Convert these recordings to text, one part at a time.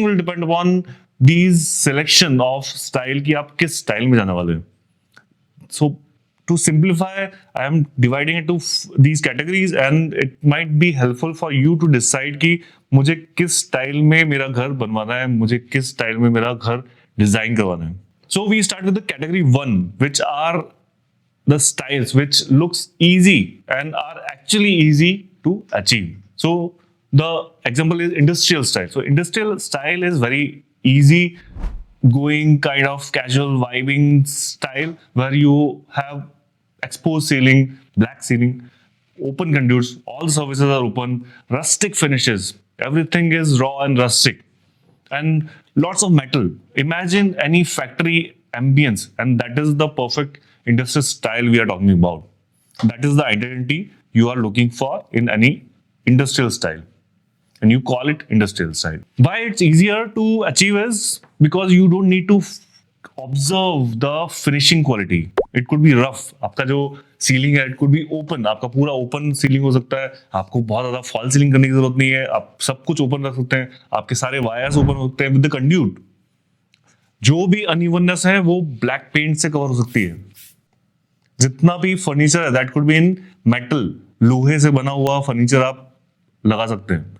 will depend upon these selection of style कि आप किस style में जाने वाले हैं. So to simplify, I am dividing it to these categories, and it might be helpful for you to decide कि मुझे किस स्टाइल में मेरा घर बनवाना है, मुझे किस स्टाइल में मेरा घर डिजाइन करवाना है. So we start with the category 1, which are the styles which looks easy and are actually easy to achieve. So the example is industrial style. So industrial style is very easy going kind of casual vibing style where you have exposed ceiling, black ceiling, open conduits, all surfaces are open, rustic finishes, everything is raw and rustic, and lots of metal. Imagine any factory ambience, and that is the perfect industrial style we are talking about. That is the identity you are looking for in any industrial style, and you call it industrial style. Why it's easier to achieve is because you don't need to observe the finishing quality. It could be rough. आपका जो ceiling है, it could be open. आपका पूरा open ceiling हो सकता है. आपको बहुत ज्यादा फॉल सीलिंग करने की जरूरत नहीं है. आप सब कुछ ओपन रख सकते हैं. आपके सारे वायर्स ओपन हो सकते हैं विद द कंड्यूट. जो भी अनइवननेस है वो ब्लैक पेंट से कवर हो सकती है. जितना भी फर्नीचर है, that could be in metal, लोहे से बना हुआ फर्नीचर आप लगा सकते हैं.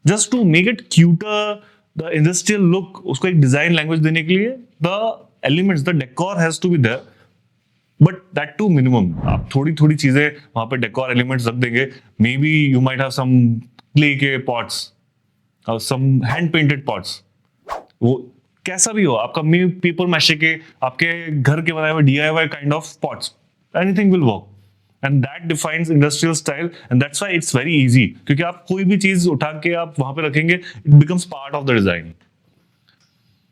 Just to make it cuter, the industrial look, उसको एक डिजाइन लैंग्वेज देने के लिए the elements, the decor has to be there, but that to minimum. आप थोड़ी थोड़ी चीजें वहां पे डेकोर एलिमेंट्स रख देंगे. Maybe you might have some clay के पॉट्स और सम हैंड पेंटेड पॉट्स. वो कैसा भी हो, आपका मे पेपर मैशे के, आपके घर के बनाए हुए DIY kind of pots, anything will work. And that defines industrial style, and that's why it's very easy. क्योंकि आप कोई भी चीज उठा के आप वहां पे रखेंगे, it becomes part of the design.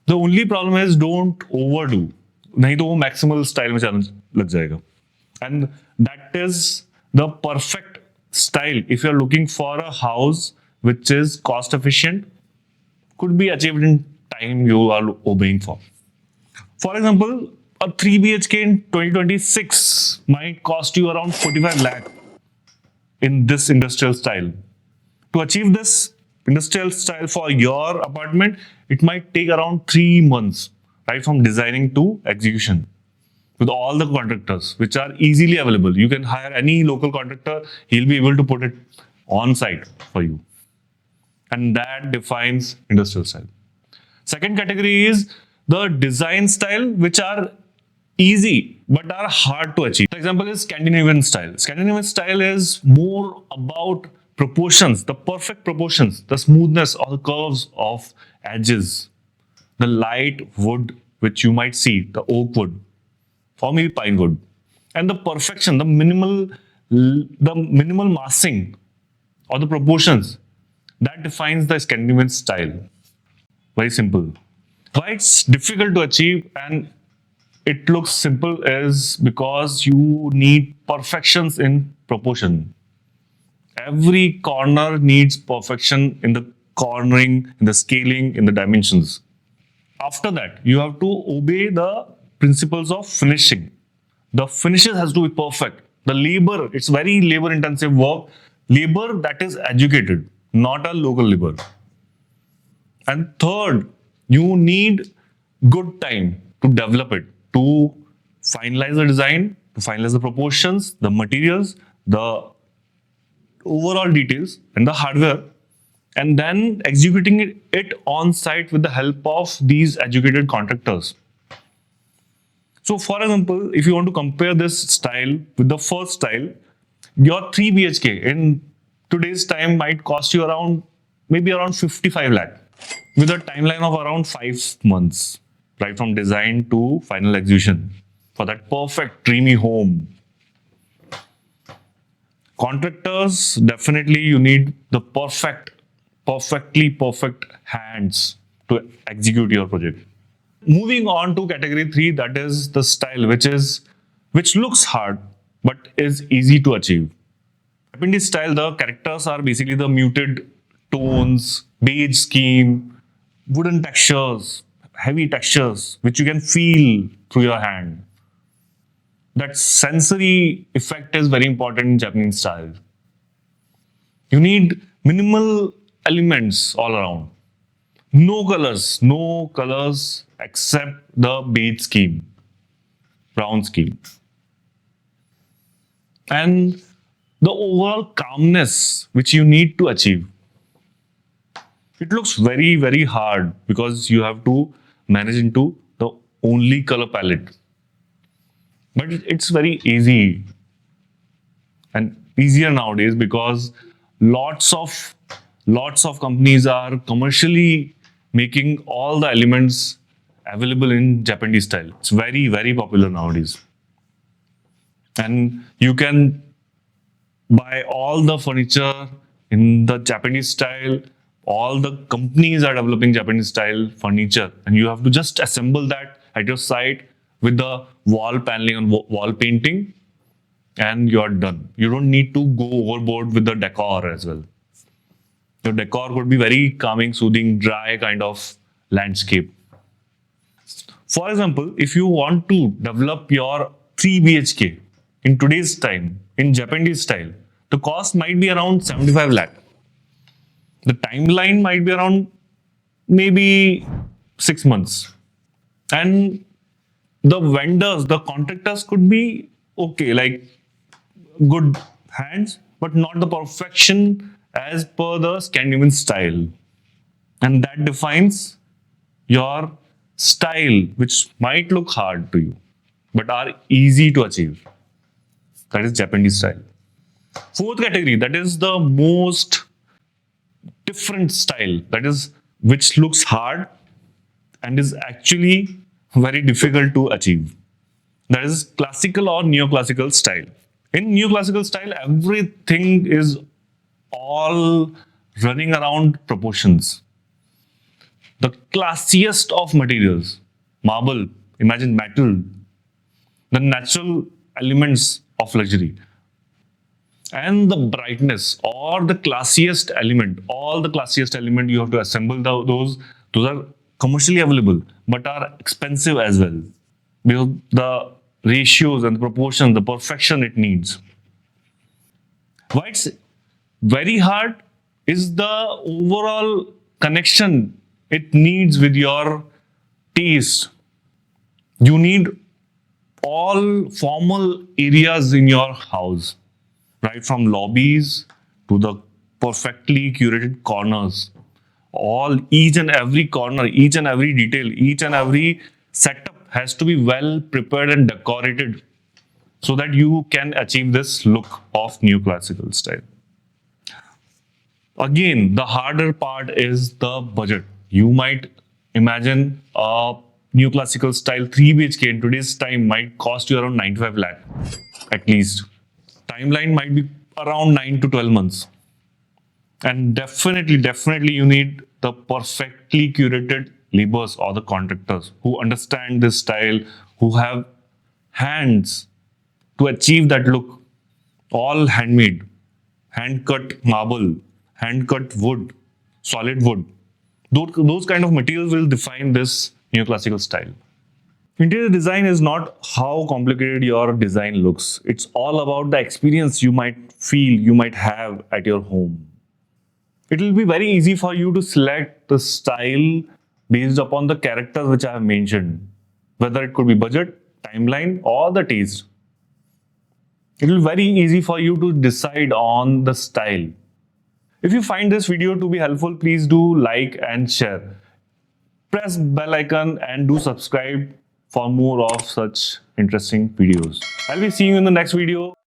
The only problem is don't overdo, नहीं तो वो maximal style में जाने लग जाएगा. And that is the perfect style if you are looking for a house which is cost efficient, could be achieved in time you are obeying for. For example, a 3 BHK in 2026 might cost you around 45 lakh in this industrial style. To achieve this industrial style for your apartment, it might take around 3 months, right from designing to execution, with all the contractors which are easily available. You can hire any local contractor, he'll be able to put it on site for you. And that defines industrial style. Second category is the design style which are easy but are hard to achieve. The example is Scandinavian style. Scandinavian style is more about proportions, the perfect proportions, the smoothness or the curves of edges, the light wood which you might see, the oak wood or maybe pine wood, and the perfection, the minimal massing or the proportions that defines the Scandinavian style. Very simple. Why it's difficult to achieve and it looks simple is because you need perfections in proportion. Every corner needs perfection in the cornering, in the scaling, in the dimensions. After that, you have to obey the principles of finishing. The finishes has to be perfect. The labor, it's very labor intensive work. Labor that is educated, not a local labor. And third, you need good time to develop it, to finalize the design, to finalize the proportions, the materials, the overall details, and the hardware, and then executing it on site with the help of these educated contractors. So, for example, if you want to compare this style with the first style, your 3 BHK in today's time might cost you maybe around 55 lakh with a timeline of around 5 months. Right from design to final execution for that perfect dreamy home. Contractors, definitely you need the perfectly perfect hands to execute your project. Moving on to category 3, that is the style which looks hard but is easy to achieve. In this style, the characters are basically the muted tones, beige scheme, wooden textures, heavy textures which you can feel through your hand. That sensory effect is very important in Japanese style. You need minimal elements all around. No colors except the beige scheme, brown scheme. And the overall calmness which you need to achieve. It looks very, very hard because you have to manage into the only color palette. But it's very easy and easier nowadays because lots of lots of companies are commercially making all the elements available in Japanese style. It's very, very popular nowadays. And you can buy all the furniture in the Japanese style. All the companies are developing Japanese style furniture, and you have to just assemble that at your site with the wall paneling and wall painting, and you're done. You don't need to go overboard with the decor as well. Your decor could be very calming, soothing, dry kind of landscape. For example, if you want to develop your 3 BHK in today's time in Japanese style, the cost might be around 75 lakh. The timeline might be around maybe 6 months. And the vendors, the contractors could be okay, like good hands, but not the perfection as per the Scandinavian style. And that defines your style, which might look hard to you, but are easy to achieve. That is Japanese style. Fourth category, that is the most different style, that is which looks hard and is actually very difficult to achieve. That is classical or neoclassical style. In neoclassical style, everything is all running around proportions. The classiest of materials, marble, imagine metal, the natural elements of luxury, and the brightness or the classiest element, all the classiest element you have to assemble those are commercially available but are expensive as well because the ratios and the proportion, the perfection it needs. Why it's very hard is the overall connection it needs with your taste. You need all formal areas in your house, right from lobbies to the perfectly curated corners. All each and every corner, each and every detail, each and every setup has to be well prepared and decorated so that you can achieve this look of neoclassical style. Again, the harder part is the budget. You might imagine a neoclassical style 3 BHK in today's time might cost you around 95 lakh at least. Timeline might be around 9 to 12 months. And definitely you need the perfectly curated laborers or the contractors who understand this style, who have hands to achieve that look. All handmade, hand cut marble, hand cut wood, solid wood. Those kind of materials will define this neoclassical style. Interior design is not how complicated your design looks. It's all about the experience you might feel, you might have at your home. It will be very easy for you to select the style based upon the characters which I have mentioned, whether it could be budget, timeline, or the taste. It will be very easy for you to decide on the style. If you find this video to be helpful, please do like and share. Press bell icon and do subscribe for more of such interesting videos. I'll be seeing you in the next video.